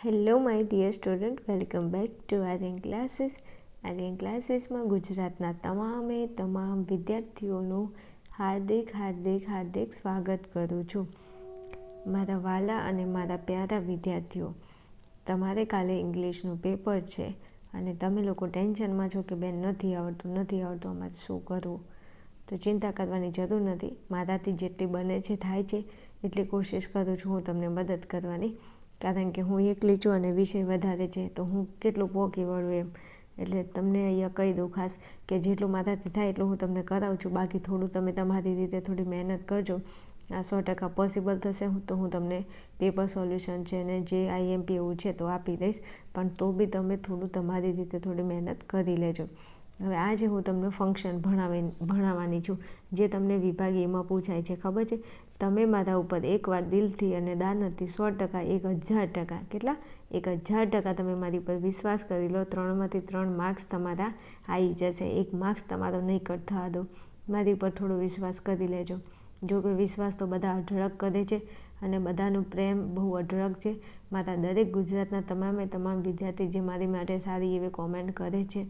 Hello my dear student, welcome back to Aryan classes. Aryan ક્લાસીસમાં ગુજરાતના તમામ વિદ્યાર્થીઓનું હાર્દિક સ્વાગત કરું છું. મારા વાલા અને મારા પ્યારા વિદ્યાર્થીઓ, તમારે કાલે ઇંગ્લિશનું પેપર છે અને તમે લોકો ટેન્શનમાં છો કે બેન નથી આવડતું અમારે શું કરવું. તો ચિંતા કરવાની જરૂર નથી. મારાથી જેટલી બને છે થાય છે એટલી કોશિશ કરું છું હું તમને મદદ કરવાની, કારણ કે હું એકલી છું અને વિષય વધારે છે તો હું કેટલું પહોંચી વળું એમ. એટલે તમને અહીંયા કહી દઉં ખાસ કે જેટલું મારાથી થાય એટલું હું તમને કરાવું છું. બાકી થોડું તમે તમારી રીતે થોડી મહેનત કરજો. આ 100% પોસિબલ થશે તો હું તમને પેપર સોલ્યુશન છે ને જે IMP એવું છે તો આપી દઈશ, પણ તો બી તમે થોડું તમારી રીતે થોડી મહેનત કરી લેજો. હવે આજે હું તમને ફંક્શન ભણાવવાની છું, જે તમને વિભાગ એમાં પૂછાય છે. ખબર છે? તમે મારા ઉપર એકવાર દિલથી અને દાનતથી 100%, 1000%, કેટલા 1000% તમે મારી પર વિશ્વાસ કરી લો. 3માંથી 3 માર્ક્સ તમારા આવી જશે. 1 માર્ક્સ તમારો નહીં કટ થવા દો. મારી પર થોડો વિશ્વાસ કરી લેજો. જો કે વિશ્વાસ તો બધા અઢળક કરે છે અને બધાનો પ્રેમ બહુ અઢળક છે. મારા દરેક ગુજરાતના તમામ વિદ્યાર્થી જે મારી માટે સારી એવી કોમેન્ટ કરે છે,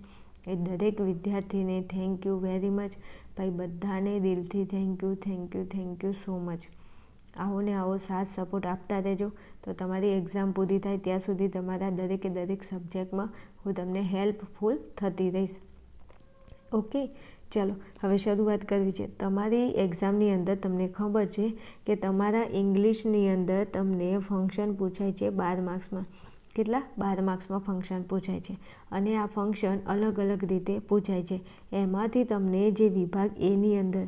એ દરેક વિદ્યાર્થીને થેન્ક યુ વેરી મચ. ભાઈ બધાને દિલથી થેન્ક યુ સો મચ. આવો ને આવો સાથ સપોર્ટ આપતા રહેજો તો તમારી એક્ઝામ પૂરી થાય ત્યાં સુધી તમારા દરેક સબ્જેક્ટમાં હું તમને હેલ્પફુલ થતી રહીશ. ઓકે, ચલો હવે શરૂઆત કરવી છે. તમારી એક્ઝામની અંદર તમને ખબર છે કે તમારા ઇંગ્લિશની અંદર તમને ફંક્શન પૂછાય છે 12 માર્ક્સમાં. કેટલા? 12 માર્ક્સમાં ફંક્શન પૂછાય છે અને આ ફંક્શન અલગ રીતે પૂછાય છે. એમાંથી તમને જે વિભાગ એની અંદર,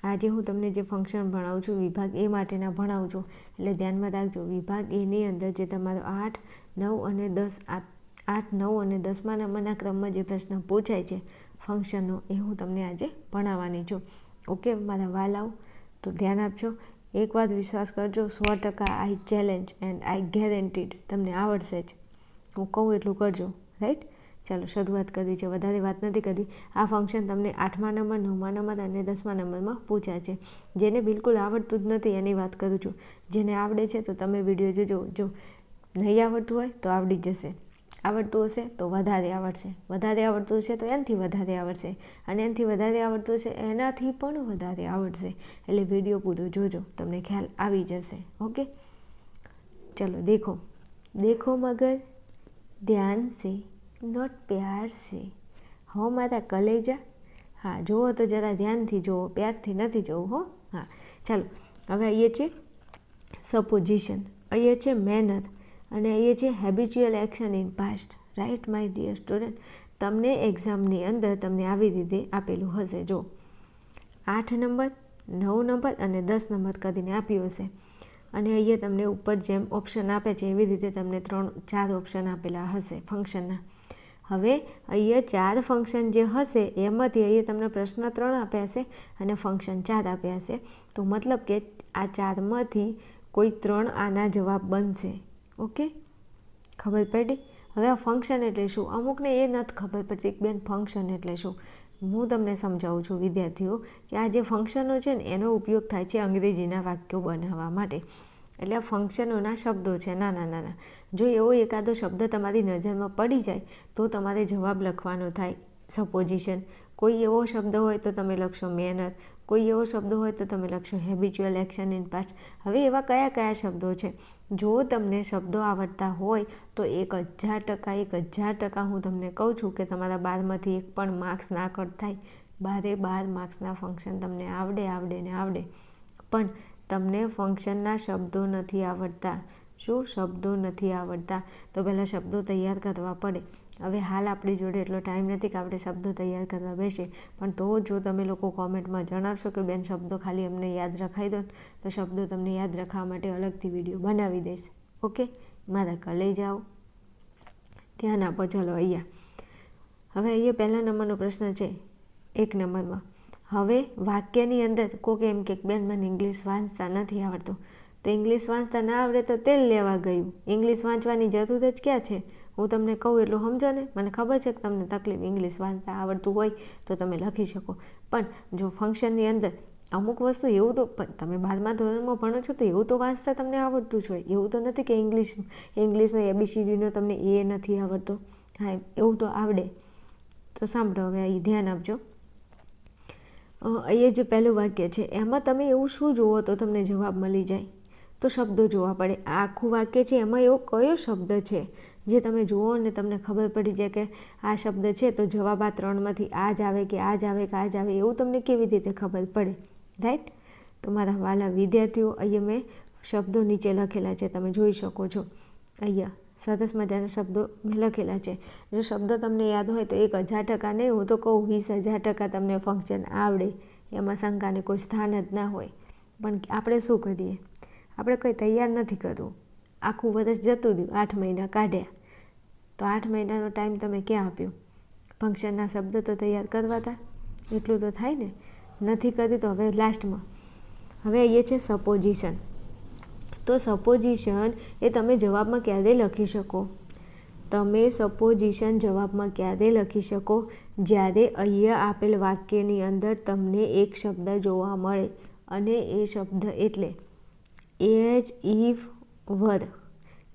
આજે હું તમને જે ફંક્શન ભણાવું છું વિભાગ એ માટેના ભણાવું છું, એટલે ધ્યાનમાં રાખજો. વિભાગ એની અંદર જે તમારો 8, 9 અને 10, 8, 9 અને 10મા નંબરના ક્રમમાં જે પ્રશ્ન પૂછાય છે ફંક્શનનો, એ હું તમને આજે ભણાવવાની છું. ઓકે મારા વાલાઓ, તો ધ્યાન આપજો. એકવાર વિશ્વાસ કરજો, 100% આઈ ચેલેન્જ એન્ડ આઈ ગેરંટીડ તમને આવડશે જ. હું કહું એટલું કરજો, રાઈટ? ચાલો શરૂઆત કરવી છે, વધારે વાત નથી કરવી. આ ફંક્શન તમને 8મા નંબર, 9મા નંબર અને 10મા નંબરમાં પૂછાય છે. જેને બિલકુલ આવડતું જ નથી એની વાત કરું છું. જેને આવડે છે તો તમે વિડીયો જોજો. જો નહીં આવડતું હોય તો આવડી જશે, આવડતું હશે તો વધારે આવડશે, વધારે આવડતું હશે તો એનાથી વધારે આવડશે, અને એનાથી વધારે આવડતું હશે એનાથી પણ વધારે આવડશે. એટલે વિડીયો પૂરો જોજો, તમને ખ્યાલ આવી જશે. ઓકે, ચલો દેખો મગર ધ્યાન સે, નોટ પ્યાર સે. હો મારા કલેજા. હા, જુઓ તો જરા ધ્યાનથી જુઓ, પ્યારથી નથી જોવું હો. હા ચાલો, હવે અહીંયા છે સપોઝિશન, અહીંયા છે મેનર અને અહીંયા છે habitual action in past. Right my dear student? તમને એક્ઝામની અંદર તમને આવી રીતે આપેલું હશે. જો 8 નંબર, 9 નંબર અને 10 નંબર કરીને આપ્યું હશે, અને અહીંયા તમને ઉપર જેમ ઓપ્શન આપે છે એવી રીતે તમને 3-4 ઓપ્શન આપેલા હશે ફંક્શનના. હવે અહીંયા 4 ફંક્શન જે હશે એમાંથી અહીંયા તમને પ્રશ્ન 3 આપ્યા હશે અને ફંક્શન 4 આપ્યા હશે. તો મતલબ કે આ 4માંથી કોઈ 3 આના જવાબ બનશે. ઓકે, ખબર પડી? હવે આ ફંક્શન એટલે શું? અમુકને એ નથી ખબર પડતી કે બેન ફંક્શન એટલે શું. હું તમને સમજાવું છું વિદ્યાર્થીઓ કે આ જે ફંક્શનો છે ને એનો ઉપયોગ થાય છે અંગ્રેજીના વાક્યો બનાવવા માટે. એટલે આ ફંક્શનોના શબ્દો છે નાના. જો એવો એકાદો શબ્દ તમારી નજરમાં પડી જાય તો તમારે જવાબ લખવાનો થાય સપોઝિશન. કોઈ એવો શબ્દ હોય તો તમે લખશો મેનર, કોઈ એવો શબ્દ હોય તો તમે લખશો હેબિચ્યુઅલ એક્શન ઇન પાસ્ટ. હવે એવા કયા શબ્દો છે? જો તમને શબ્દો આવડતા હોય તો 1000% હું તમને કહું છું કે તમારા 12માંથી 1 પણ માર્ક્સ ના કટ થાય. 12 માર્ક્સના ફંક્શન તમને આવડે, પણ તમને ફંક્શનના શબ્દો નથી આવડતા. શું? શબ્દો નથી આવડતા. તો પહેલાં શબ્દો તૈયાર કરવા પડે. હવે હાલ આપણી જોડે એટલો ટાઈમ નથી કે આપણે શબ્દો તૈયાર કરવા બેસીએ, પણ તો જો તમે લોકો કોમેન્ટમાં જણાવશો કે બેન શબ્દો ખાલી અમને યાદ રખાઈ દો, તો શબ્દો તમને યાદ રાખવા માટે અલગથી વિડીયો બનાવી દઈશ. ઓકે મારા કલેજાઓ, ધ્યાન આપો. ચલો અહીંયા હવે અહીંયા પહેલા નંબરનો પ્રશ્ન છે 1 નંબરમાં. હવે વાક્યની અંદર કોકે એમ કે બેન મને ઇંગ્લિશ વાંચતા નથી આવડતું. તો ઇંગ્લિશ વાંચતા ના આવડે તો તેલ લેવા ગયું. ઇંગ્લિશ વાંચવાની જરૂર જ ક્યાં છે? હું તમને કહું એટલું સમજો ને. મને ખબર છે કે તમને તકલીફ, ઇંગ્લિશ વાંચતા આવડતું હોય તો તમે લખી શકો, પણ જો ફંક્શનની અંદર અમુક વસ્તુ એવું તો તમે 12મા ધોરણમાં ભણો છો તો એવું તો વાંચતા તમને આવડતું જ હોય. એવું તો નથી કે ઇંગ્લિશનો ABCDનો તમને એ નથી આવડતો. હા, એવું તો આવડે. તો સાંભળો, હવે અહીં ધ્યાન આપજો. અહીંયા જે પહેલું વાક્ય છે એમાં તમે એવું શું જુઓ તો તમને જવાબ મળી જાય? તો શબ્દો જોવા પડે. આ આખું વાક્ય છે એમાં એવો કયો શબ્દ છે જે તમે જુઓ અને તમને ખબર પડી જાય કે આ શબ્દ છે તો જવાબ આ 3માંથી આ જ આવે કે આ જ આવે કે આ જ આવે, એવું તમને કેવી રીતે ખબર પડે? રાઈટ? તો મારા વાલા વિદ્યાર્થીઓ, અહીંયા મેં શબ્દો નીચે લખેલા છે, તમે જોઈ શકો છો. અહીંયા સરસ મજાના શબ્દો મેં લખેલા છે. જો શબ્દો તમને યાદ હોય તો 1000% નહીં, હું તો કહું 20,000% તમને ફંક્શન આવડે, એમાં શંકાને કોઈ સ્થાન જ ના હોય. પણ આપણે શું કરીએ? આપણે કંઈ તૈયાર નથી કરવું. આખું વર્ષ જતું રહ્યું, 8 મહિના કાઢ્યા, તો 8 મહિનાનો ટાઈમ તમે ક્યાં આપ્યો? ફંક્શનના શબ્દો તો તૈયાર કરવા હતા, એટલું તો થાય ને. નથી કર્યું તો હવે લાસ્ટમાં હવે એ છે સપોઝિશન. તો સપોઝિશન એ તમે જવાબમાં ક્યારે લખી શકો? તમે સપોઝિશન જવાબમાં ક્યારે લખી શકો? જ્યારે અહીંયા આપેલ વાક્યની અંદર તમને એક શબ્દ જોવા મળે અને એ શબ્દ એટલે એજ, ઇફ, વર.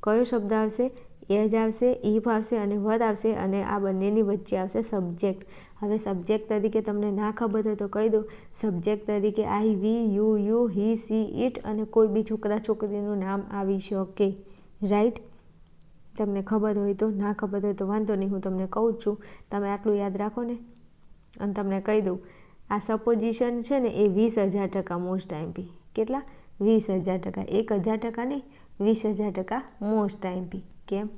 કયો શબ્દ આવશે? એજ આવશે, ઇફ આવશે અને વર આવશે, અને આ બંનેની વચ્ચે આવશે સબ્જેક્ટ. હવે સબ્જેક્ટ તરીકે તમને ના ખબર હોય તો કહી દો, સબ્જેક્ટ તરીકે આઈ, વી, યુ, હી, સી, ઇટ અને કોઈ બી છોકરા છોકરીનું નામ આવી શકે. રાઈટ? તમને ખબર હોય તો, ના ખબર હોય તો વાંધો નહીં, હું તમને કહું જ છું. તમે આટલું યાદ રાખો ને. અને તમને કહી દઉં, આ સપોઝિશન છે ને એ 20,000% મોસ્ટ આઈએમપી. કેટલા? 20,000%. 1,000% નહીં, 20,000% મોસ્ટ આઈએમપી. કેમ?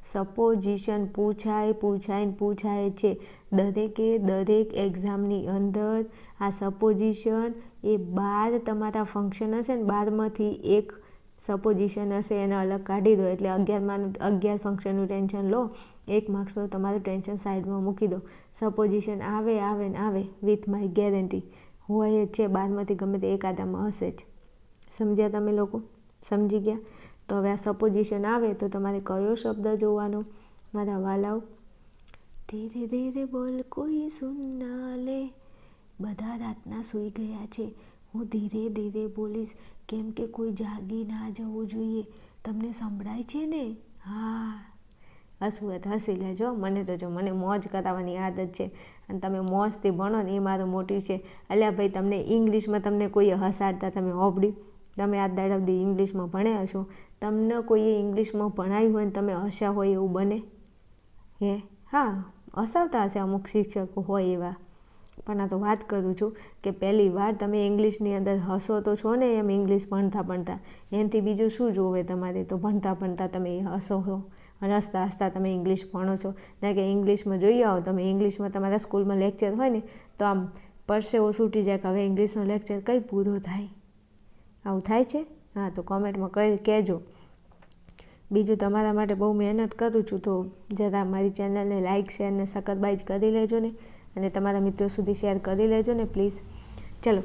સપોઝિશન પૂછાય છે દરેક એક્ઝામની અંદર. આ સપોઝિશન એ 12 તમારા ફંક્શન હશે ને, 12માંથી એક સપોઝિશન હશે, એને અલગ કાઢી દો એટલે 11 ફંક્શનનું ટેન્શન લો. 1 માર્ક્સનું તમારું ટેન્શન સાઈડમાં મૂકી દો. સપોઝિશન આવે ને આવે વિથ માય ગેરંટી હોય જ છે. 12માંથી ગમે તે એકાદામાં હશે જ. સમજ્યા તમે લોકો? સમજી ગયા? તો હવે આ સપોઝિશન આવે તો તમારે કયો શબ્દ જોવાનો મારા વાલાઓ? ધીરે ધીરે બોલ, કોઈ સુન ના લે, બધા રાતના સૂઈ ગયા છે, હું ધીરે ધીરે બોલીશ કેમ કે કોઈ જાગી ના જવું જોઈએ. તમને સંભળાય છે ને? હા, હસી લેજો. મને મોજ કરાવવાની આદત છે અને તમે મોજથી ભણો ને એ મારો મોટિવ છે. અલ્યા ભાઈ, તમને ઇંગ્લિશમાં તમને કોઈએ હસાડતા તમે હોબળ્યું? તમે આજ દાડા સુધી ઇંગ્લિશમાં ભણ્યા છો, તમને કોઈએ ઇંગ્લિશમાં ભણાવ્યું હોય ને તમે હસ્યા હોય એવું બને? હા, હસાવતા હશે અમુક શિક્ષકો હોય એવા. પણ આ તો વાત કરું છું કે પહેલી વાર તમે ઇંગ્લિશની અંદર હસો તો છો ને, એમ ઇંગ્લિશ ભણતા એનાથી બીજું શું જોવે તમારે? તો ભણતા તમે હસો છો અને હસતા તમે ઇંગ્લિશ ભણો છો. ના કે ઇંગ્લિશમાં જોઈ આવો તમે, ઇંગ્લિશમાં તમારા સ્કૂલમાં લેક્ચર હોય ને તો આમ પરસેવો છૂટી જાય કે હવે ઇંગ્લિશનો લેક્ચર કઈ પૂરો થાય. આવું થાય છે? હા, તો કોમેન્ટમાં કહેજો. બીજું, તમારા માટે બહુ મહેનત કરું છું, તો જરા મારી ચેનલને લાઇક, શેર ને સબસ્ક્રાઇબ કરી લેજો ને, અને તમારા મિત્રો સુધી શેર કરી લેજો ને પ્લીઝ. ચલો,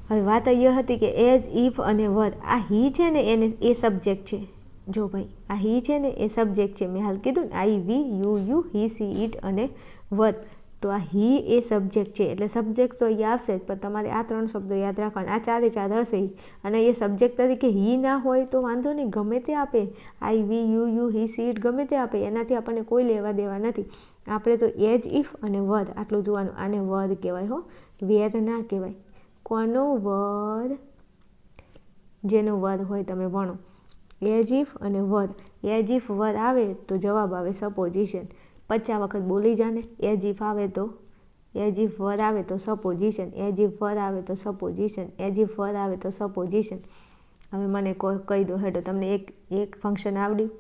હવે વાત એ હતી કે એજ, ઇફ અને વર. આ હી છે ને એ સબ્જેક્ટ છે. જો ભાઈ, આ હી છે ને એ સબ્જેક્ટ છે. મેં હાલ કીધું ને, આઈ, વી, યુ, હી, સી, ઇટ અને વર. તો આ હી એ સબ્જેક્ટ છે એટલે સબ્જેક્ટ તો અહીંયા આવશે જ, પણ તમારે આ 3 શબ્દો યાદ રાખવાના. આ 4 હશે અને એ સબ્જેક્ટ તરીકે હી ના હોય તો વાંધો નહીં, ગમે તે આપે. આઈ, વી, યુ, હી, સી, ઇટ ગમે તે આપે, એનાથી આપણને કોઈ લેવા દેવા નથી. આપણે તો એજ, ઇફ અને વર આટલું જોવાનું. આને વર કહેવાય હો, વેર ના કહેવાય. કોનો વર? જેનો વર હોય તમે ભણો. એજ, ઇફ અને વર. એજ, ઇફ, વર આવે તો જવાબ આવે સપોઝિશન. 50 વખત બોલી જાને. એજ, ઇફ આવે તો, એજ, ઇફ, વર આવે તો સપોઝિશન. એજ, ઇફ, વર આવે તો સપોઝિશન. એજ, ઇફ, વર આવે તો સપોઝિશન. હવે મને કહી દો હેડો, તમને એક ફંક્શન આવડ્યું?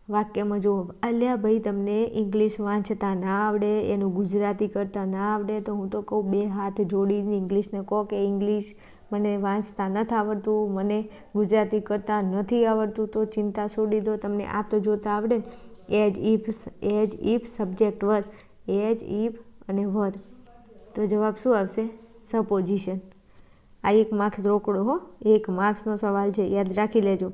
વાક્યમાં જુઓ, અલ્યા ભાઈ તમને ઇંગ્લિશ વાંચતા ના આવડે, એનું ગુજરાતી કરતાં ના આવડે, તો હું તો કહું 2 હાથ જોડીને ઇંગ્લિશને કહો કે ઇંગ્લિશ મને વાંચતા નથી આવડતું, મને ગુજરાતી કરતાં નથી આવડતું, તો ચિંતા છોડી દો. તમને આ તો જોતા આવડે ને. As, if, subject, were. As, if અને વર. તો જવાબ શું આવશે? સપોઝિશન. આ 1 માર્ક્સ રોકડો હો, 1 માર્ક્સનો સવાલ છે, યાદ રાખી લેજો.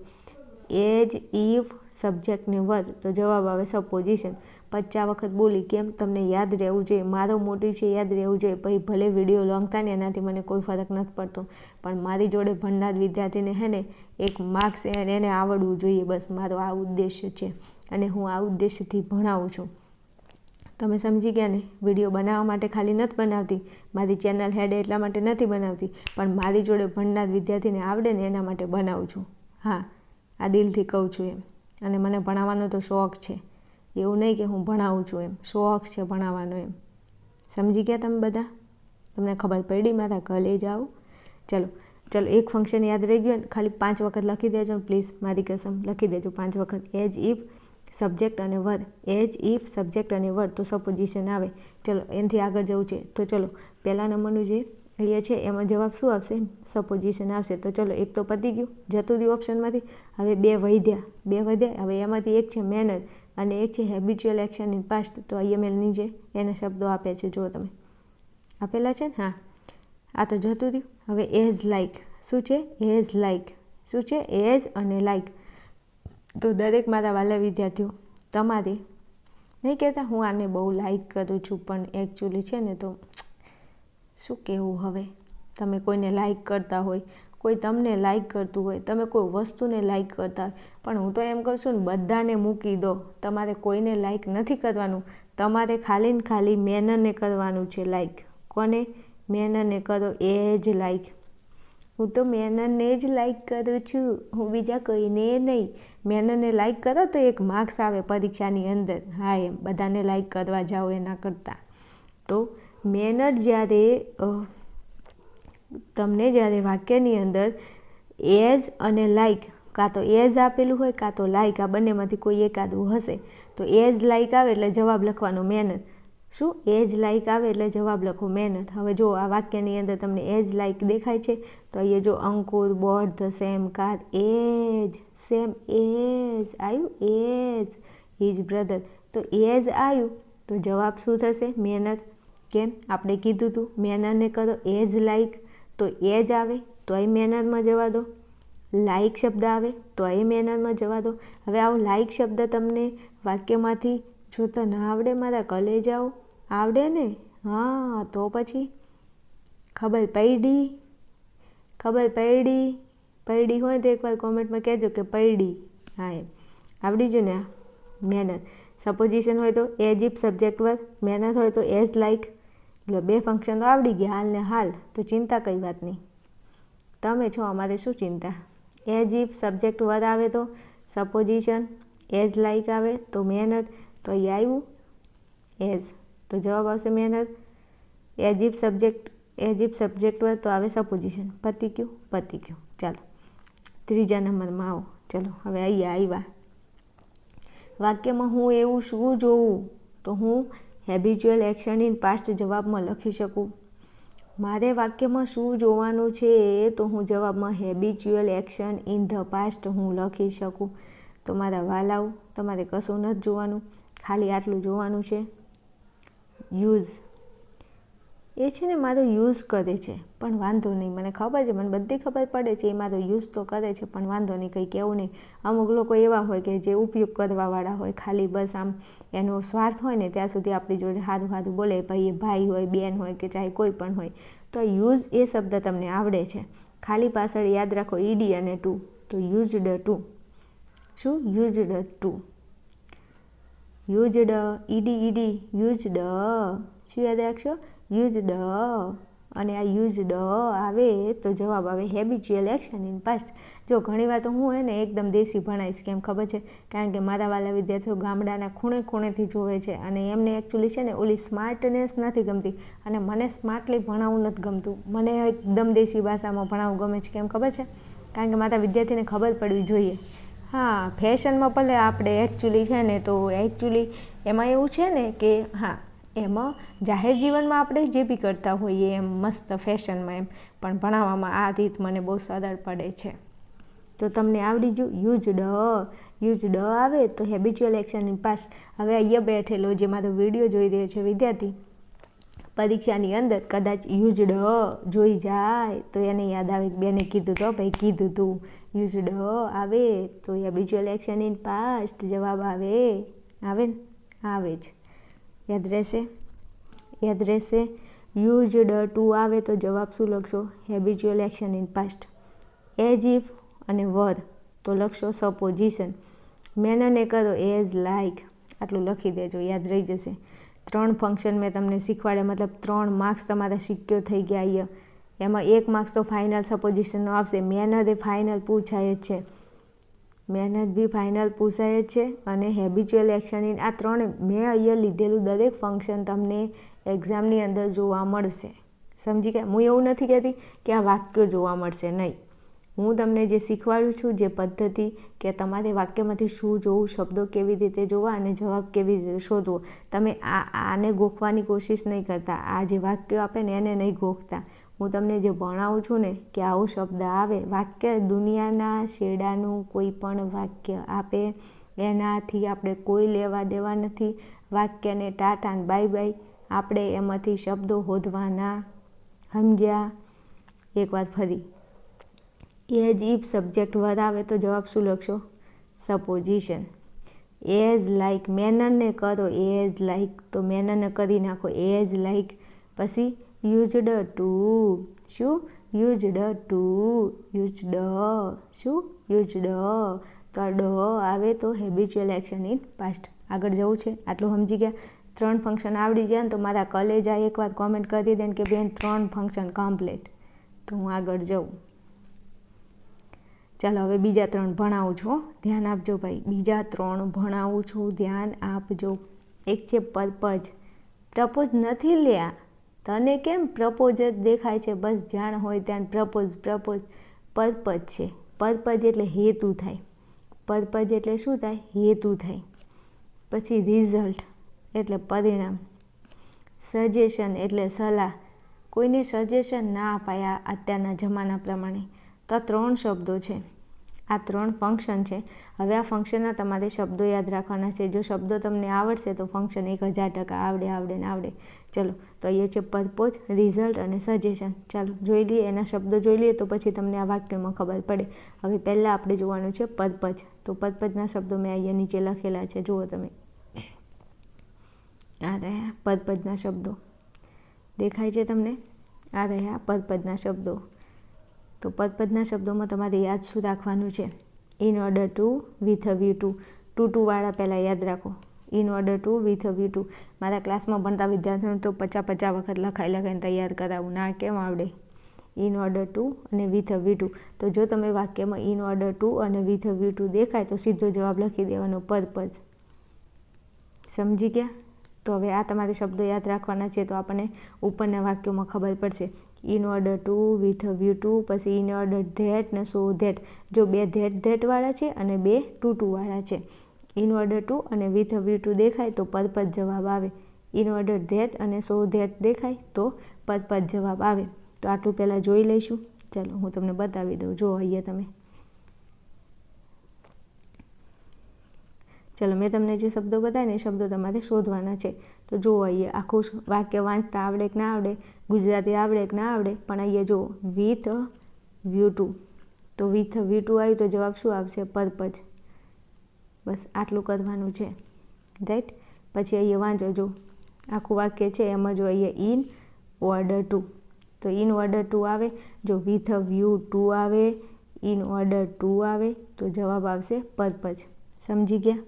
એજ, ઇફ, સબ્જેક્ટ ને વર્બ, તો જવાબ આવે સપોઝિશન. 50 વખત બોલી, કેમ? તમને યાદ રહેવું જોઈએ. મારો મોટિવ છે યાદ રહેવું જોઈએ. પછી ભલે વિડીયો લોંગ થાય ને એનાથી મને કોઈ ફરક નથી પડતો, પણ મારી જોડે ભણનાર વિદ્યાર્થીને હે ને એક માર્ક્સ એને આવડવું જોઈએ. બસ મારો આ ઉદ્દેશ્ય છે અને હું આ ઉદ્દેશ્યથી ભણાવું છું. તમે સમજી ગયા ને? વિડીયો બનાવવા માટે ખાલી નથી બનાવતી, મારી ચેનલ હેડ એટલા માટે નથી બનાવતી, પણ મારી જોડે ભણનાર વિદ્યાર્થીને આવડે ને એના માટે બનાવું છું. હા, આ દિલથી કહું છું એમ. અને મને ભણાવવાનો તો શોખ છે, એવું નહીં કે હું ભણાવું છું એમ, શોખ છે ભણાવવાનો એમ. સમજી ગયા તમે બધા? તમને ખબર પડી મારા કલેજ આવું? ચલો ચલો, એક ફંક્શન યાદ રહી ગયું ને, ખાલી 5 વખત લખી દેજો પ્લીઝ, મારી કસમ લખી દેજો 5 વખત. એજ, ઇફ, સબ્જેક્ટ અને વર્બ. એજ, ઇફ, સબ્જેક્ટ અને વર્બ, તો સપોઝિશન આવે. ચલો એનાથી આગળ જવું છે તો ચલો પહેલા નંબરનું જે અહીંયા છે એમાં જવાબ શું આવશે? સપોઝિશન આવશે. તો ચલો એક તો પતી ગયું, જતું રહ્યું ઓપ્શનમાંથી. હવે 2 વધ્યા. હવે એમાંથી એક છે મહેનત અને એક છે હેબિચ્યુઅલ એક્શન ઇન પાસ્ટ. તો અહીંયા મેં નીચે એના શબ્દો આપ્યા છે, જો તમે આપેલા છે ને. હા, આ તો જતું રહ્યું. હવે એઝ લાઇક, શું છે? એઝ લાઇક, શું છે? એઝ અને લાઇક. તો દરેક મારા વાલા વિદ્યાર્થીઓ, તમારે નહીં કહેતા હું આને બહુ લાઇક કરું છું, પણ એકચ્યુઅલી છે ને તો શું કહેવું હવે. તમે કોઈને લાઇક કરતા હોય, કોઈ તમને લાઇક કરતું હોય, તમે કોઈ વસ્તુને લાઇક કરતા હોય, પણ હું તો એમ કહું છું ને બધાને મૂકી દો. તમારે કોઈને લાઇક નથી કરવાનું, તમારે ખાલી ને ખાલી મેનરને કરવાનું છે લાઇક. કોને? મેનરને કરો. એ જ લાઇક. હું તો મેનરને જ લાઇક કરું છું, હું બીજા કોઈને નહીં. મેનરને લાઇક કરો તો એક માર્ક્સ આવે પરીક્ષાની અંદર. હા, એમ બધાને લાઇક કરવા જાઓ એના કરતાં. તો મેનર જ્યારે તમને જ્યારે વાક્યની અંદર એઝ અને લાઇક, કાં તો એઝ આપેલું હોય કાં તો લાઇક, આ બંનેમાંથી કોઈ એકાદું હશે. તો એઝ લાઇક આવે એટલે જવાબ લખવાનો મહેનત. શું? એજ લાઇક આવે એટલે જવાબ લખો મહેનત. હવે જો આ વાક્યની અંદર તમને એજ લાઇક દેખાય છે, તો અહીંયા જો Ankur bought the same car, as, same as આવ્યું, એજ હિઝ બ્રધર. તો એજ આવ્યું તો જવાબ શું થશે? મહેનત. કેમ? આપણે કીધું હતું મહેનતને કરો એજ લાઇક, તો એજ આવે તો એ મહેનતમાં જવા દો. લાઇક શબ્દ આવે તો એ મહેનતમાં જવા દો. હવે આવો લાઇક શબ્દ તમને વાક્યમાંથી જોતા ના આવડે મારા કલેજાઓ? આવડે ને? હા, તો પછી ખબર પડી? પડી હોય તો એકવાર કોમેન્ટમાં કહેજો કે પડી. હા, એમ આવડી ગયું ને? મહેનત. સપોઝિશન હોય તો એજ, ઇફ, સબ્જેક્ટ વર્બ. મહેનત હોય તો એઝ લાઇક. એટલે 2 ફંક્શન તો આવડી ગયા હાલ ને હાલ. તો ચિંતા કઈ વાત નહીં, તમે છો, અમારે શું ચિંતા. એજ, ઇફ, સબ્જેક્ટ વર્બ આવે તો સપોઝિશન, એઝ લાઇક આવે તો મહેનત. તો અહીં આવ્યું એઝ, તો જવાબ આવશે મહેનત. એજ, ઇફ, સબ્જેક્ટ વર્બ તો આવે સપોઝિશન. પતી ગયું. ચાલો ત્રીજા નંબરમાં આવો. ચલો હવે અહીંયા આવ્યા વાક્યમાં હું એવું શું જોઉં, તો હું હેબિચ્યુઅલ એક્શન ઇન પાસ્ટ જવાબમાં લખી શકું. મારે વાક્યમાં શું જોવાનું છે, તો હું જવાબમાં habitual action in the past હું લખી શકું. તો મારા વાલાઓ, તમારે કશું નથી જોવાનું, ખાલી આટલું જોવાનું છે. યુઝ, એ છે ને મારો યુઝ કરે છે, પણ વાંધો નહીં, મને ખબર છે, મને બધી ખબર પડે છે એ મારો યુઝ તો કરે છે, પણ વાંધો નહીં, કંઈ કહેવું નહીં. અમુક લોકો એવા હોય કે જે ઉપયોગ કરવાવાળા હોય, ખાલી બસ આમ એનો સ્વાર્થ હોય ને ત્યાં સુધી આપણી જોડે સારું બોલે. ભાઈ એ ભાઈ હોય, બેન હોય કે ચાહે કોઈ પણ હોય. તો યુઝ એ શબ્દ તમને આવડે છે, ખાલી પાછળ યાદ રાખો ઈડી અને ટુ. તો યુઝડ ટુ. શું? Used to. Used, ED, used. શું યાદ રાખશો? યુઝડ. અને આ યુઝડ આવે તો જવાબ આવે હેબિચ્યુઅલ એક્શન ઇન પાસ્ટ. જો ઘણીવાર તો હું એને એકદમ દેશી ભણાવીશ, કેમ ખબર છે? કારણ કે મારા વાલા વિદ્યાર્થીઓ ગામડાના ખૂણેથી જોવે છે અને એમને એકચ્યુઅલી છે ને ઓલી સ્માર્ટનેસ નથી ગમતી, અને મને સ્માર્ટલી ભણાવવું નથી ગમતું. મને એકદમ દેશી ભાષામાં ભણાવવું ગમે છે. કેમ ખબર છે? કારણ કે મારા વિદ્યાર્થીને ખબર પડવી જોઈએ. હા, ફેશનમાં ભલે આપણે એકચ્યુઅલી છે ને, તો એકચ્યુઅલી એમાં એવું છે ને કે હા, એમાં જાહેર જીવનમાં આપણે જે બી કરતા હોઈએ એમ મસ્ત ફેશનમાં એમ, પણ ભણાવવામાં આ રીત મને બહુ સરળ પડે છે. તો તમને આવડી ગયું. યુઝડ આવે તો હેબિચ્યુઅલ એક્શન ઇન પાસ્ટ. હવે અહીંયા બેઠેલો જે મારો વિડીયો જોઈ રહ્યો છે વિદ્યાર્થી, પરીક્ષાની અંદર કદાચ યુઝડ જોઈ જાય તો એને યાદ આવે કે બેને કીધું તો ભાઈ, કીધું તું યુઝડ આવે તો હેબિચ્યુઅલ એક્શન ઇન પાસ્ટ જવાબ આવે ને આવે જ. યાદ રહેશે. યુઝડ ટુ આવે તો જવાબ શું લખશો? Habitual action in past. As if અને વર તો લખશો સપોઝિશન. મેનને કરો એઝ લાઇક, આટલું લખી દેજો, યાદ રહી જશે. 3 ફંક્શન મેં તમને શીખવાડે, મતલબ 3 માર્ક્સ તમારા સિક્યોર થઈ ગયા અહીંયા. એમાં 1 માર્ક્સ તો ફાઇનલ સપોઝિશનનો આવશે. મહેનત એ ફાઇનલ પૂછાય જ છે, મહેનત બી ફાઇનલ પૂછાય જ છે. અને હેબિચ્યુઅલ એક્શન ઇન, આ 3 મેં અહીંયા લીધેલું દરેક ફંક્શન તમને એક્ઝામની અંદર જોવા મળશે. સમજી ગયા? હું એવું નથી કહેતી કે આ વાક્યો જોવા મળશે, નહીં. હું તમને જે શીખવાડું છું, જે પદ્ધતિ, કે તમારે વાક્યમાંથી શું જોવું, શબ્દો કેવી રીતે જોવા અને જવાબ કેવી રીતે શોધવો. તમે આને ગોખવાની કોશિશ નહીં કરતા, આ જે વાક્યો આપે ને એને નહીં ગોખતા. હું તમને જે ભણાવું છું ને કે આવો શબ્દ આવે, વાક્ય દુનિયાના છેડાનું કોઈ પણ વાક્ય આપે એનાથી આપણે કોઈ લેવા દેવા નથી. વાક્યને ટાટા ને બાય બાય, આપણે એમાંથી શબ્દો શોધવાના. સમજ્યા? એક વાત ફરી, એઝ ઇફ સબ્જેક્ટ વર આવે તો જવાબ શું લખશો? સપોઝિશન. એઝ લાઇક, મેનરને કરો એઝ લાઇક તો મેનરને કરી નાખો એઝ લાઇક. પછી યુઝડ ટુ, શું? યુઝડ ટુ, યુઝડ, શું? યુઝડ. તો આ ડ આવે તો હેબિચ્યુઅલ એક્શન ઇન પાસ્ટ. આગળ જવું છે, આટલું સમજી ગયા? 3 ફંક્શન આવડી જાય ને તો મારા કલેજા એક વાત કોમેન્ટ કરી દે ને કે બેન 3 ફંક્શન કમ્પ્લીટ, તો હું આગળ જાઉં. ચાલો હવે બીજા 3 ભણાવું છું, ધ્યાન આપજો ભાઈ. બીજા 3 ભણાવું છું, ધ્યાન આપજો. એક છે પર્પઝ. પ્રપોઝ નથી લ્યા, તને કેમ પ્રપોઝ જ દેખાય છે? બસ જાણ હોય ત્યાં પ્રપોઝ. પર્પઝ છે. પર્પઝ એટલે હેતુ થાય. પર્પઝ એટલે શું થાય? હેતુ થાય. પછી રિઝલ્ટ એટલે પરિણામ. સજેશન એટલે સલાહ. કોઈને સજેશન ના અપાય અત્યારના જમાના પ્રમાણે. તો આ 3 શબ્દો છે, આ 3 ફંક્શન છે. હવે આ ફંક્શનના તમારે શબ્દો યાદ રાખવાના છે. જો શબ્દો તમને આવડશે તો ફંક્શન 1000% આવડે. ચલો, તો એ છે પર્પોઝ, રિઝલ્ટ અને સજેશન. ચાલો જોઈ લઈએ, એના શબ્દો જોઈ લઈએ તો પછી તમને આ વાક્યમાં ખબર પડે. હવે પહેલાં આપણે જોવાનું છે પર્પઝ. તો પર્પઝના શબ્દો મેં અહીંયા નીચે લખેલા છે, જુઓ તમે. આ રહ્યા પર્પઝના શબ્દો, દેખાય છે તમને? આ રહ્યા પર્પઝના શબ્દો. તો પર્પઝના શબ્દોમાં તમારે યાદ શું રાખવાનું છે? In order to, with a view to. To વાળા પહેલાં યાદ રાખો. In order to, with a view to. મારા ક્લાસમાં ભણતા વિદ્યાર્થીઓને તો 50 વખત લખાઈને તૈયાર કરાવું, ના કેમ આવડે? ઇન ઓર્ડર ટુ અને વિથ અ વ્યૂ ટુ. તો જો તમે વાક્યમાં ઇન ઓર્ડર ટુ અને વિથ અ વ્યૂ ટુ દેખાય તો સીધો જવાબ લખી દેવાનો પર્પઝ. સમજી ગયા? તો હવે આ તમારે શબ્દો યાદ રાખવાના છે, તો આપણને ઉપરના વાક્યોમાં ખબર પડશે. In order to, with a view two, પછી ઇન ઓર્ડર ધેટ ને સો ધેટ. જો 2 ધેટવાળા છે અને 2 ટુ-વાળા છે. ઇન ઓર્ડર ટુ અને વિથ અ વ્યૂ ટુ દેખાય તો પર્પઝ જવાબ આવે. ઇન ઓર્ડર ધેટ અને સો ધેટ દેખાય તો પર્પઝ જવાબ આવે. તો આટલું પહેલાં જોઈ લઈશું. ચાલો હું તમને બતાવી દઉં. જો અહીંયા તમે, ચલો મેં તમને જે શબ્દો બતાવ્યા ને એ શબ્દો તમારે શોધવાના છે. તો જુઓ અહીંયા આખું વાક્ય વાંચતા આવડે કે ના આવડે, ગુજરાતી આવડે કે ના આવડે, પણ અહીંયા જુઓ વિથ વ્યૂ ટુ. તો વિથ વ્યૂ ટુ આવી તો જવાબ શું આવશે? પર્પઝ. બસ આટલું કરવાનું છે, રાઈટ. પછી અહીંયા વાંચો, જો આખું વાક્ય છે એમાં જો અહીંયા ઇન ઓર્ડર ટુ. તો ઇન ઓર્ડર ટુ આવે. જો વિથ વ્યૂ ટુ આવે, ઇન ઓર્ડર ટુ આવે તો જવાબ આવશે પર્પઝ. સમજી ગયા?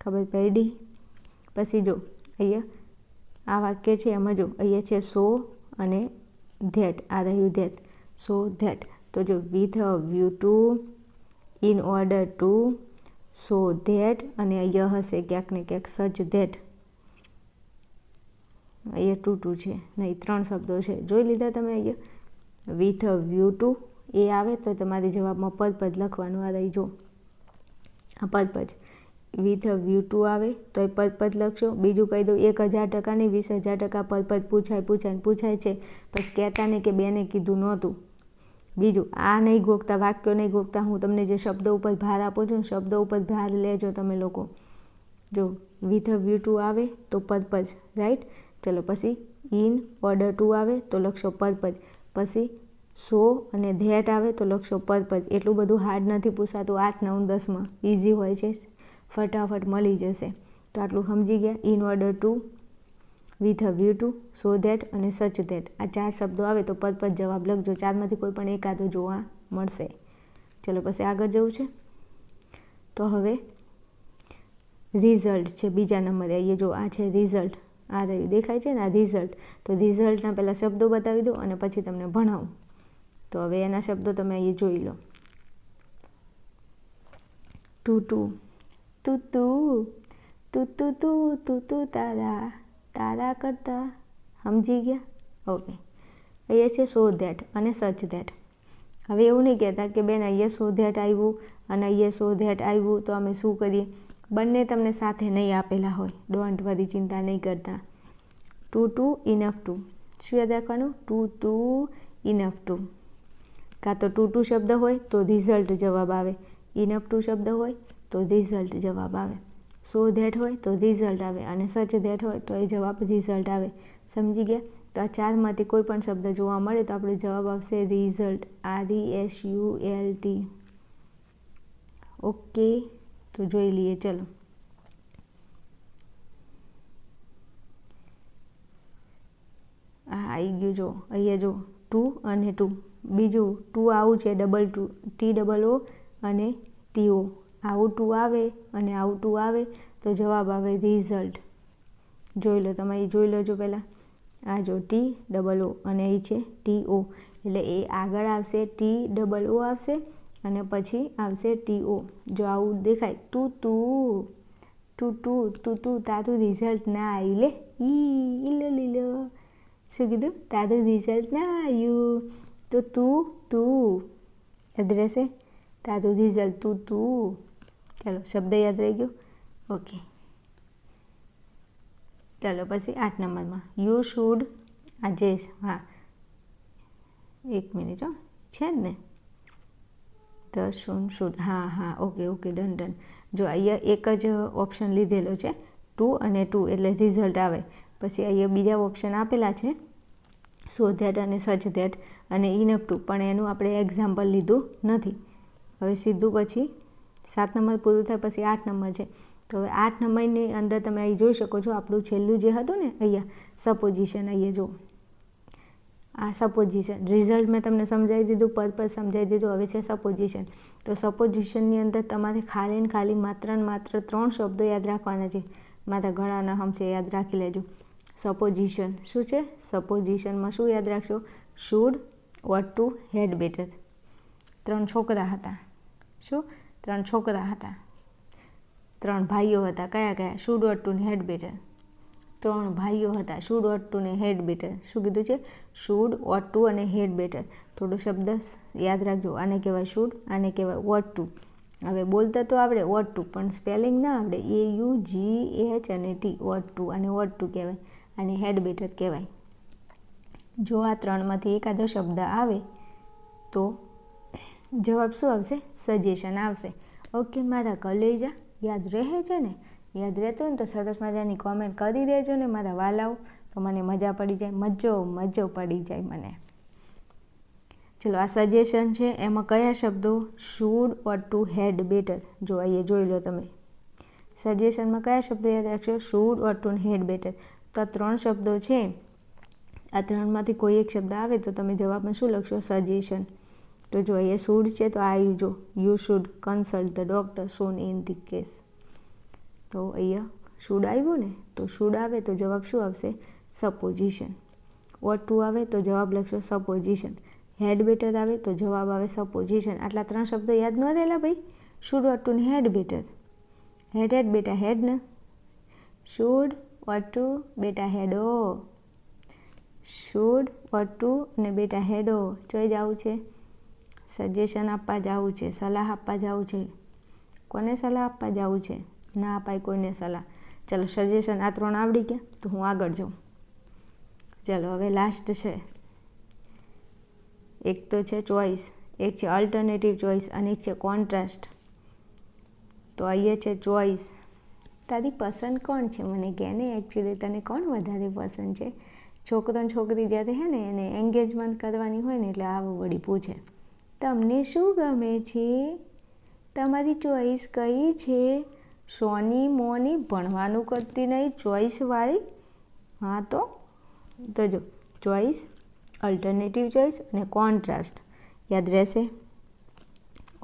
ખબર પડી? પછી જો અહીંયા આ વાક્ય છે એમાં જો અહીંયા છે સો અને ધેટ. આ રહ્યું ધેટ, સો ધેટ. તો જો with view to, in order two, so that, અને અહીંયા હશે ક્યાંક ને ક્યાંક સચ ધેટ. અહીંયા ટુ છે નહીં, 3 શબ્દો છે. જોઈ લીધા તમે? અહીંયા વિથ વ્યૂ ટુ એ આવે તો તમારે જવાબમાં પર્પઝ લખવાનું. આ રહી જો આ પર્પઝ. વિથ વ્યૂ ટુ આવે તો એ પર્પઝ લખશો. બીજું કહી દઉં, 1000% નહીં 20,000% પર્પઝ પૂછાય છે. પછી કહેતા નહીં કે બેને કીધું નહોતું. બીજું આ નહીં ગોખતા, વાક્યો નહીં ગોખતા. હું તમને જે શબ્દો ઉપર ભાર આપું છું, શબ્દો ઉપર ભાર લેજો તમે લોકો. જો વિથ વ્યૂ ટુ આવે તો પર્પઝ, રાઈટ. ચલો પછી ઇન ઓર્ડર ટુ આવે તો લખશો પર્પઝ. પછી સો અને ધેટ આવે તો લખશો પર્પઝ. એટલું બધું હાર્ડ નથી પૂછાતું. 8, 9, 10માં ઇઝી હોય છે, ફટાફટ મળી જશે. તો આટલું સમજી ગયા. In order to, with a view two, so that અને સચ ધેટ. આ 4 શબ્દો આવે તો પર્પઝ જવાબ લખજો. 4માંથી કોઈ પણ એકાદો જોવા મળશે. ચલો પછી આગળ જવું છે. તો હવે રિઝલ્ટ છે બીજા નંબરે. અહીંયા જો આ છે રિઝલ્ટ, આ રહ્યું દેખાય છે ને આ રિઝલ્ટ. તો રિઝલ્ટના પહેલાં શબ્દો બતાવી દો અને પછી તમને ભણાવું. તો હવે એના શબ્દો તમે અહીંયા જોઈ લો. ટુ ટુ તારા, તારા કરતા. સમજી ગયા? ઓકે. અહીંયા છે સો ધેટ અને સચ ધેટ. હવે એવું નહીં કહેતા કે બેન અહીંયા સો ધેટ આવ્યું અને અહીંયા સો ધેટ આવ્યું તો અમે શું કરીએ. બંને તમને સાથે નહીં આપેલા હોય. ડોન્ટ વરી, ચિંતા નહીં કરતા. Too enough to. શું યાદ રાખવાનું? Too enough to. કાં તો ટુ શબ્દ હોય તો રિઝલ્ટ જવાબ આવે. ઇનફ ટુ શબ્દ હોય તો રિઝલ્ટ જવાબ આવે. સો ધેટ હોય તો રિઝલ્ટ આવે અને સચ ધેટ હોય તો એ જવાબ રિઝલ્ટ આવે. સમજી ગયા? તો આ 4માંથી કોઈ પણ શબ્દ જોવા મળે તો આપણો જવાબ આવશે રિઝલ્ટ. RESULT. ઓકે, તો જોઈ લઈએ. ચલો આ આવી ગયું. જો અહીંયા જો ટુ અને ટુ. બીજું ટુ આવું છે ડબલ ટુ, TOO અને TO. આવું ટુ આવે અને આવું ટુ આવે તો જવાબ આવે રિઝલ્ટ. જોઈ લો, તમે જોઈ લોજો પહેલાં. આ જો TOO અને અહીં છે TO. એટલે એ આગળ આવશે TOO આવશે અને પછી આવશે TO. જો આવું દેખાય તું તારું રિઝલ્ટ ના આવ્યું લે. લીલો. શું કીધું? તારું રિઝલ્ટ ના આવ્યું. તો તું યાદ રહેશે. તારું રિઝલ્ટ તું. ચાલો, શબ્દ યાદ રહી ગયો. ઓકે, ચાલો પછી 8 નંબરમાં યુ શુડ. આજે હા, 1 મિનિટ છે જ ને. The should. હા, ઓકે, ડન. જો અહીંયા એક જ ઓપ્શન લીધેલો છે, ટુ અને ટુ, એટલે રિઝલ્ટ આવે. પછી અહીંયા બીજા ઓપ્શન આપેલા છે, સો ધેટ અને સચ ધેટ અને ઇનફ ટુ, પણ એનું આપણે એક્ઝામ્પલ લીધું નથી. હવે સીધું પછી 7 નંબર પૂરું થાય પછી 8 નંબર છે. તો હવે 8 નંબરની અંદર તમે અહીં જોઈ શકો છો આપણું છેલ્લું જે હતું ને અહીંયા સપોઝિશન. અહીંયા જો આ સપોઝિશન. રિઝલ્ટ મેં તમને સમજાવી દીધું, પર્પઝ સમજાવી દીધું. હવે છે સપોઝિશન. તો સપોઝિશનની અંદર તમારે ખાલી માત્ર 3 શબ્દો યાદ રાખવાના છે. મારા ઘણાના હમશે યાદ રાખી લેજો. સપોઝિશન શું છે? સપોઝિશનમાં શું યાદ રાખશો? Should, ought to, had better. 3 છોકરા હતા. શું? 3 છોકરા હતા. 3 ભાઈઓ હતા. કયા? શુડ, વોટ ટુ ને હેડ બેટર. 3 ભાઈઓ હતા. શુડ, વોટ ટુ ને હેડ બેટર. શું કીધું છે? શુડ, વોટ ટુ અને હેડ બેટર. થોડો શબ્દ યાદ રાખજો. આને કહેવાય શુડ, આને કહેવાય વોટ ટુ. હવે બોલતા તો આવડે વોટ ટુ, પણ સ્પેલિંગ ના આવડે. AUGH અને T, વોટ ટુ. અને વોટ ટુ કહેવાય. અને હેડ બેટર કહેવાય. જો આ 3માંથી એકાદો શબ્દ આવે તો જવાબ શું આવશે? સજેશન આવશે. ઓકે મારા કલેજા, યાદ રહે છે ને? યાદ રહેતું હોય ને તો સરસ મજાની કોમેન્ટ કરી દેજો ને મારા વાલાઓ. તો મને મજા પડી જાય, મજો પડી જાય મને. ચલો, આ સજેશન છે. એમાં કયા શબ્દો? Should, ought to, had better. જો અહીંયા જોઈ લો તમે. સજેશનમાં કયા શબ્દો યાદ રાખશો? શુડ, વોટ ટુ ને હેડ બેટર. તો આ 3 શબ્દો છે. આ 3માંથી કોઈ એક શબ્દ આવે તો તમે જવાબમાં શું લખશો? સજેશન. તો જો અહીંયા શુડ છે તો આવ્યું જો you should consult the doctor shown in the case. તો અહીંયા શુડ આવ્યું ને, તો શુડ આવે તો જવાબ શું આવશે? સપોઝિશન. વોટ ટુ આવે તો જવાબ લખશો સપોઝિશન. હેડ બેટર આવે તો જવાબ આવે સપોઝિશન. આટલા 3 શબ્દો યાદ ન રહેલા ભાઈ? શુડ, વોટ ટુ ને હેડ બેટર. હેડ બેટા હેડ ને. શુડ, વોટ ટુ, બેટા હેડો. શુડ, વોટ ટુ અને બેટા હેડો. જોઈ જવું છે. સજેશન આપવા જવું છે, સલાહ આપવા જવું છે. કોને સલાહ આપવા જવું છે? ના અપાય કોઈને સલાહ. ચલો, સજેશન આ 3 આવડી ગયા તો હું આગળ જાઉં. ચલો હવે લાસ્ટ છે. એક તો છે ચોઈસ, એક છે અલ્ટરનેટિવ ચોઈસ અને એક છે કોન્ટ્રાસ્ટ. તો અહીંયા છે ચોઈસ. તારી પસંદ કોણ છે મને કહે ને? એકચ્યુઅલી તને કોણ વધારે પસંદ છે? છોકરો ને છોકરી જ્યારે હે ને એને એન્ગેજમેન્ટ કરવાની હોય ને એટલે આવું વળી પૂછે, તમને શું ગમે છે, તમારી ચોઈસ કઈ છે, સોની મોની ભણવાનું કરતી નહીં, ચોઈસવાળી. હા તો જો ચોઈસ, અલ્ટરનેટિવ ચોઈસ અને કોન્ટ્રાસ્ટ યાદ રહેશે.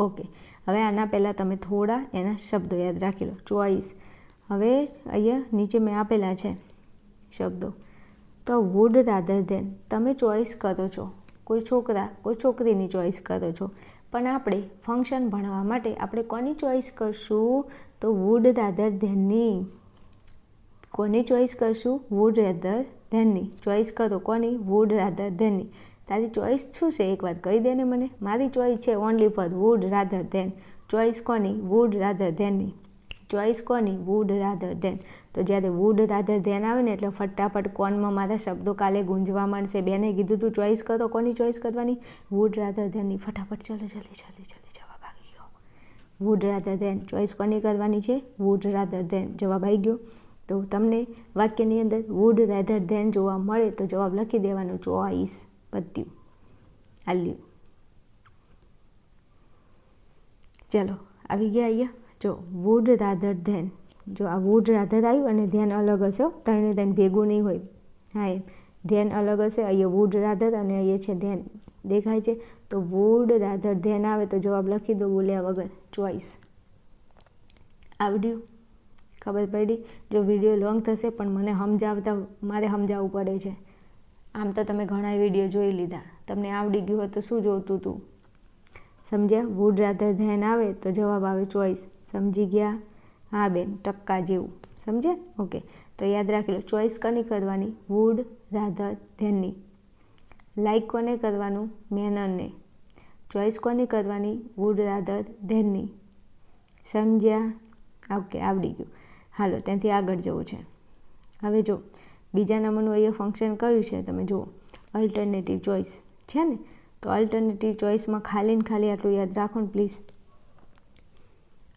ઓકે, હવે આના પહેલાં તમે થોડા એના શબ્દો યાદ રાખી લો. ચોઈસ, હવે અહીંયા નીચે મેં આપેલા છે શબ્દો. તો વુડ રાધર ધેન, તમે ચોઈસ કરો છો, કોઈ છોકરા કોઈ છોકરીની ચોઈસ કરો છો, પણ આપણે ફંક્શન ભણવા માટે આપણે કોની ચોઈસ કરશું? તો વુડ રાધર ધેનની. કોની ચોઈસ કરશું? વુડ રાધર ધેનની. ચોઈસ કરો કોની? વુડ રાધર ધેનની. તારી ચોઈસ શું છે એકવાર કહી દે ને મને. મારી ચોઈસ છે only for would rather than. Choice કોની? વુડ રાધર ધેનની. ચોઈસ કોની? Would rather than. તો જ્યારે વુડ રાધર ધેન આવે ને એટલે ફટાફટ કોનમાં મારા શબ્દો કાલે ગુંજવા માંડશે. બેને કીધું તું ચોઈસ કરો, કોની ચોઈસ કરવાની? વુડ રાધર ધેનની. ફટાફટ ચલો જલ્દી જવાબ આવી ગયો. Wood rather than. ચોઈસ કોની કરવાની છે? Would rather than. જવાબ આવી ગયો. તો તમને વાક્યની અંદર વુડ રાધર ધેન જોવા મળે તો જવાબ લખી દેવાનો ચોઈસ. પત્યું. આલ્યું. ચલો આવી ગયા અહીંયા. જો વુડ રાધર ધેન, જો આ વુડ રાધર આવ્યું અને ધ્યાન અલગ હશે, ત્રણે ધ્યાન ભેગું નહીં હોય. હા એમ ધ્યાન અલગ હશે. અહીંયા વુડ રાધર અને અહીંયા છે ધ્યાન, દેખાય છે. તો વુડ રાધર ધ્યાન આવે તો જવાબ લખી દો બોલ્યા વગર, ચોઈસ. આવડ્યું? ખબર પડી? જો વિડીયો લોંગ થશે પણ મને સમજાવતા મારે સમજાવવું પડે છે. આમ તો તમે ઘણા વિડીયો જોઈ લીધા, તમને આવડી ગયું હોય તો શું જોતું હતું? સમજ્યા? વુડ રાધર ધેન આવે તો જવાબ આવે ચોઈસ. સમજી ગયા? હા બેન, ટક્કા જેવું. સમજ્યા? ઓકે, તો યાદ રાખી લો. ચોઈસ કોની કરવાની? Would rather ધેનની. લાઈક કોને કરવાનું? મેનરને. ચોઈસ કોની કરવાની? વુડ રાધર ધેનની. સમજ્યા? ઓકે, આવડી ગયું. હાલો ત્યાંથી આગળ જવું છે. હવે જો બીજા નંબરનું અહીંયા ફંક્શન કયું છે તમે જુઓ, અલ્ટરનેટિવ ચોઈસ છે ને. તો અલ્ટરનેટિવ ચોઈસમાં ખાલી ને ખાલી આટલું યાદ રાખો ને please.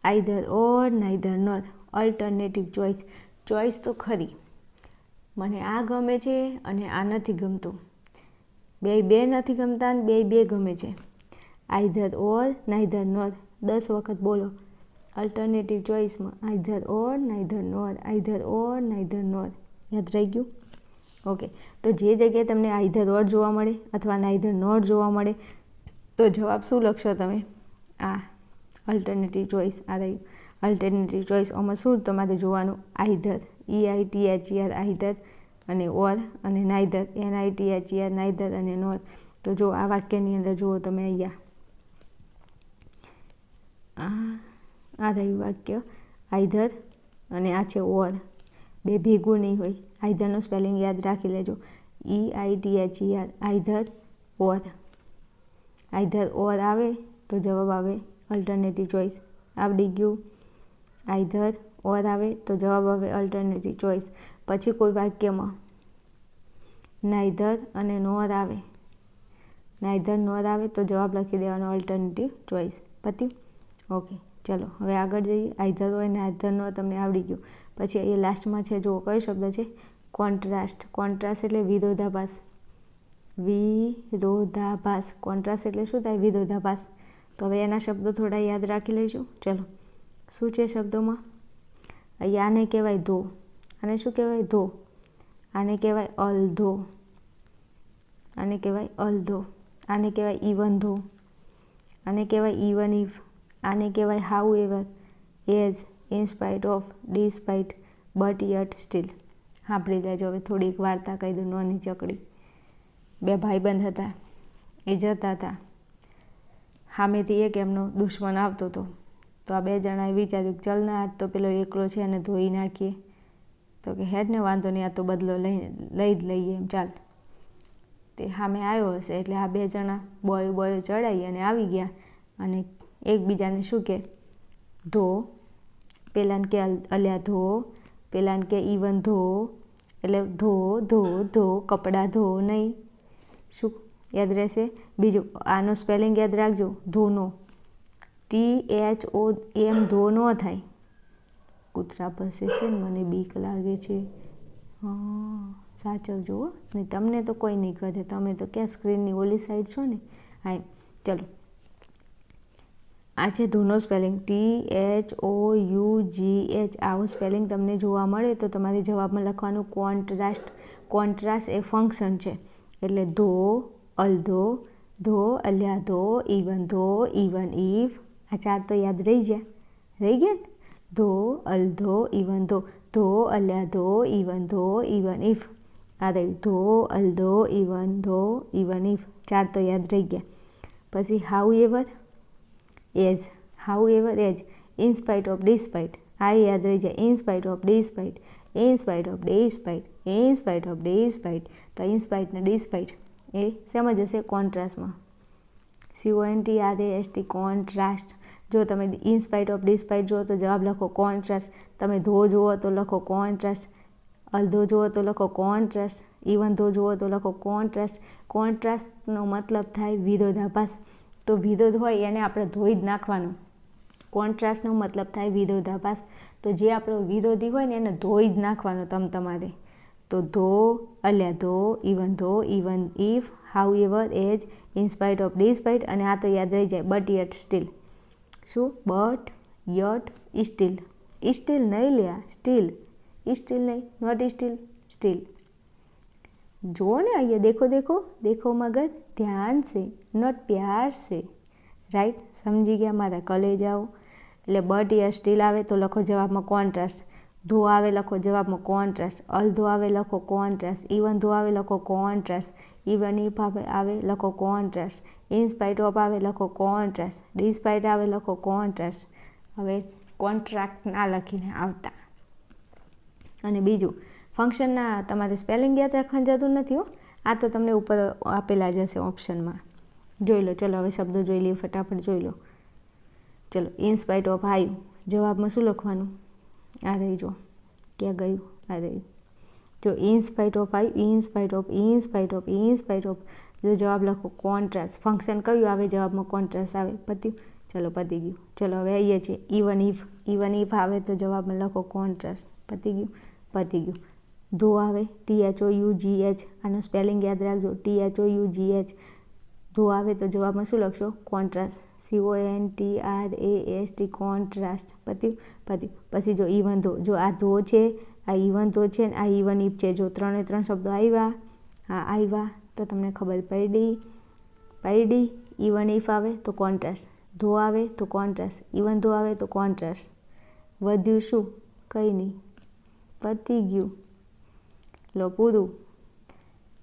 Either or neither nor. Alternative choice. Choice તો ખરી, મને આ ગમે છે અને આ નથી ગમતું. બે નથી ગમતા ને બે ગમે છે. Either or neither નોર. 10 વખત બોલો અલ્ટરનેટિવ ચોઈસમાં. Either or neither nor, either or neither nor. યાદ રહી ગયું? ઓકે, તો જે જગ્યાએ તમને આઈધર ઓર જોવા મળે અથવા નાઈધર નોર જોવા મળે તો જવાબ શું લખશો તમે? આ અલ્ટરનેટિવ ચોઈસ. આ રહ્યું અલ્ટરનેટિવ ચોઈસ. આમાં શું તમારે જોવાનું? આઈધર, EITHER આઈધર, અને ઓર અને નાઈધર, NITHER નાઈધર અને નોર. તો જો આ વાક્યની અંદર જુઓ તમે અહીંયા આ રહ્યું વાક્ય આઈધર અને આ છે ઓર. બે ભેગું નહીં હોય. આઈધરનો સ્પેલિંગ યાદ રાખી લેજો, EITHER આઈધર ઓર. આઈધર ઓર આવે તો જવાબ આવે અલ્ટરનેટિવ ચોઈસ. આવડી ગયું? આઈધર ઓર આવે તો જવાબ આવે અલ્ટરનેટિવ ચોઈસ. પછી કોઈ વાક્યમાં નાઈધર અને નોર આવે, નાઈધર નોર આવે તો જવાબ લખી દેવાનો અલ્ટરનેટિવ ચોઈસ. પત્યું? ઓકે, ચલો હવે આગળ જઈએ. આઈધર હોય નાઈધર નોર તમને આવડી ગયું. પછી એ લાસ્ટમાં છે જો કયો શબ્દ છે? કોન્ટ્રાસ્ટ. કોન્ટ્રાસ્ટ એટલે વિરોધાભાસ. વિરોધાભાસ. કોન્ટ્રાસ્ટ એટલે શું થાય? વિરોધાભાસ. તો હવે એના શબ્દો થોડા યાદ રાખી લઈશું. ચલો શું છે શબ્દોમાં? અહીંયા આને કહેવાય ધો. આને શું કહેવાય? ધો. આને કહેવાય અલધો. આને કહેવાય અલધો. આને કહેવાય ઇવન ધો. આને કહેવાય ઇવન ઇફ. આને કહેવાય how ever, as, in spite of, despite, but yet, steel. સાંભળી લેજો. હવે થોડીક વાર્તા કહી દઉં. નોની ચકડી. બે ભાઈબંધ હતા, એ જતા હતા. સામેથી એક એમનો દુશ્મન આવતો હતો. તો આ 2 જણાએ વિચાર્યું કે ચાલ ના આજ તો પેલો એકલો છે એને ધોઈ નાખીએ. તો કે હેડ ને વાંધો નહીં, આ તો બદલો લઈ જ લઈએ એમ, ચાલ. તે સામે આવ્યો હશે એટલે આ 2 જણા બોયો ચડાવી અને આવી ગયા અને એકબીજાને શું કે ધો. પેલાને કે અલ્યા ધો, પેલાને કે ઇવન ધો. એટલે ધો ધો ધો, કપડાં ધો નહીં. શું યાદ રહેશે? બીજું આનો સ્પેલિંગ યાદ રાખજો, ધોનો. THOM ધો ન થાય. કૂતરા ભસે છે ને મને બીક લાગે છે. સાચવજો ને, તમને તો કોઈ નહીં કહે, તમે તો ક્યાં સ્ક્રીનની ઓલી સાઈડ છો ને. હા, ચલો આ છે ધોનો સ્પેલિંગ THOUGH. આવું સ્પેલિંગ તમને જોવા મળે તો તમારે જવાબમાં લખવાનું કોન્ટ્રાસ્ટ. કોન્ટ્રાસ્ટ એ ફંક્શન છે, એટલે ધો, અલધો, ધો, અલ્યા ધો, ઇવન ધો, ઇવન ઇફ. આ 4 તો યાદ રહી ગયા ને. ધો, અલધો, ઇવન ધો, ધો, અલ્યા ધો, ઇવન ધો, ઇવન ઇફ. આ રહી ધો, અલધો, ઇવન ધો, ઇવન ઇફ. 4 તો યાદ રહી ગયા. પછી how ever as. How ever as. In spite of despite. આ યાદ રહી જાય. In spite of despite, in spite of despite, in spite of despite. તો ઇન સ્પાઇટ ને ડિસ્પાઇટ એ શેમાં જશે? કોન્ટ્રાસ્ટમાં. CONTRAST, contrast. જો તમે ઇન સ્પાઇટ ઓફ ડિસ્પાઇટ જુઓ તો જવાબ લખો કોન્ટ્રાસ્ટ. તમે ધો જુઓ તો લખો કોન્ટ્રાસ્ટ. અલધો જુઓ તો લખો કોન્ટ્રાસ્ટ. ઇવન ધો જુઓ તો લખો કોન્ટ્રાસ્ટ. કોન્ટ્રાસ્ટનો મતલબ થાય વિરોધાભાસ. તો વિરોધ હોય એને આપણે ધોઈ જ નાખવાનું. કોન્ટ્રાસ્ટનો મતલબ થાય વિરોધાભાસ. તો જે આપણો વિરોધી હોય ને એને ધોઈ જ નાખવાનો તમારે. તો ધો, અલ્યા ધો, ઇવન ધો, even if, how ever as, in spite of despite. અને આ તો યાદ રહી જાય બટ યટ સ્ટીલ. શું? But yet steel. સ્ટીલ નહીં લ્યા, સ્ટીલ. સ્ટીલ નહીં, નોટ સ્ટીલ, સ્ટીલ. જુઓ ને અહીંયા, દેખો દેખો દેખો મગજ, ધ્યાન છે, નોટ પ્યાર છે. રાઈટ, સમજી ગયા મારા કલેજાઓ. એટલે બટ યટ સ્ટીલ આવે તો લખો જવાબમાં કોન્ટ્રાસ્ટ. ધો આવે લખો જવાબમાં કોન્ટ્રાસ્ટ. અલધો આવે લખો કોન્ટ્રાસ્ટ. ઇવન ધો આવે લખો કોન્ટ્રાસ્ટ. ઇવન ઇફ આવે લખો કોન્ટ્રાસ્ટ. ઇન સ્પાઇટ ઓફ આવે લખો કોન્ટ્રાસ્ટ. ડિસ્પાઇટ આવે લખો કોન્ટ્રાસ્ટ. હવે કોન્ટ્રાક્ટ ના લખીને આવતા. અને બીજું, ફંક્શનના તમારે સ્પેલિંગ યાદ રાખવાનું જતું નથી હો. આ તો તમને ઉપર આપેલા જ હશે ઓપ્શનમાં. જોઈ લો. ચલો હવે શબ્દો જોઈ લઈએ, ફટાફટ જોઈ લો. ચલો, ઇન સ્પાઇટ ઓફ આવ્યું, જવાબમાં શું લખવાનું? આ રહી જો, ક્યાં ગયું? આ રહ્યું. જો ઇન સ્પાઇટ ઓફ આવ્યું, in spite of, in spite of, in spite of. જો જવાબ લખો કોન્ટ્રાસ્ટ. ફંક્શન કયું આવે? જવાબમાં કોન્ટ્રાસ્ટ આવે. પત્યું? ચલો પતી ગયું. ચલો હવે અહીંયા છે ઇવન ઇફ. ઇવન ઇફ આવે તો જવાબમાં લખો કોન્ટ્રાસ્ટ. પતી ગયું, પતી ગયું. ધો આવે THOUGH. આનો સ્પેલિંગ યાદ રાખજો, THOUGH. ધો આવે તો જવાબમાં શું લખશો? કોન્ટ્રાસ્ટ. CONTRAST, contrast. પત્યું? પત્યું. પછી જો ઇવન ધો. જો આ ધો છે, આ ઇવન ધો છે, ને આ ઇવન ઇફ છે. જો 3 શબ્દો આવ્યા, હા આવ્યા તો તમને ખબર પડી. ઇવન ઇફ આવે તો કોન્ટ્રાસ્ટ. ધો આવે તો કોન્ટ્રાસ્ટ. ઇવન ધો આવે તો કોન્ટ્રાસ્ટ. વધ્યું શું? કંઈ નહીં. પતી ગયું. લો પૂરું.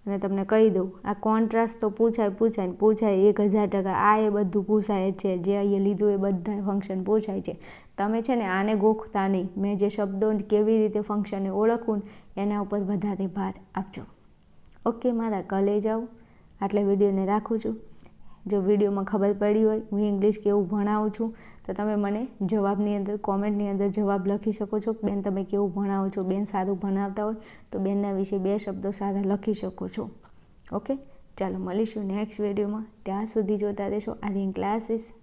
અને તમને કહી દઉં, આ કોન્ટ્રાસ્ટ તો પૂછાય 1000%. આ એ બધું પૂછાય છે, જે અહીંયા લીધું એ બધા ફંક્શન પૂછાય છે. તમે છે ને આને ગોખતા નહીં. મેં જે શબ્દો કેવી રીતે ફંક્શનને ઓળખવું એના ઉપર વધારે ભાર આપજો. ઓકે મારા કલેજાઓ, આટલે વિડીયોને રાખું છું. જો વિડીયોમાં ખબર પડી હોય હું ઇંગ્લિશ કેવું ભણાવું છું તો તમે મને જવાબની અંદર, કોમેન્ટની અંદર જવાબ લખી શકો છો. બેન તમે કેવું ભણાવો છો? બેન સારું ભણાવતા હોય તો બેનના વિશે 2 શબ્દો સારા લખી શકો છો. ઓકે, ચાલો મળીશું નેક્સ્ટ વિડીયોમાં. ત્યાં સુધી જોતા રહેશો આર્યન ક્લાસીસ.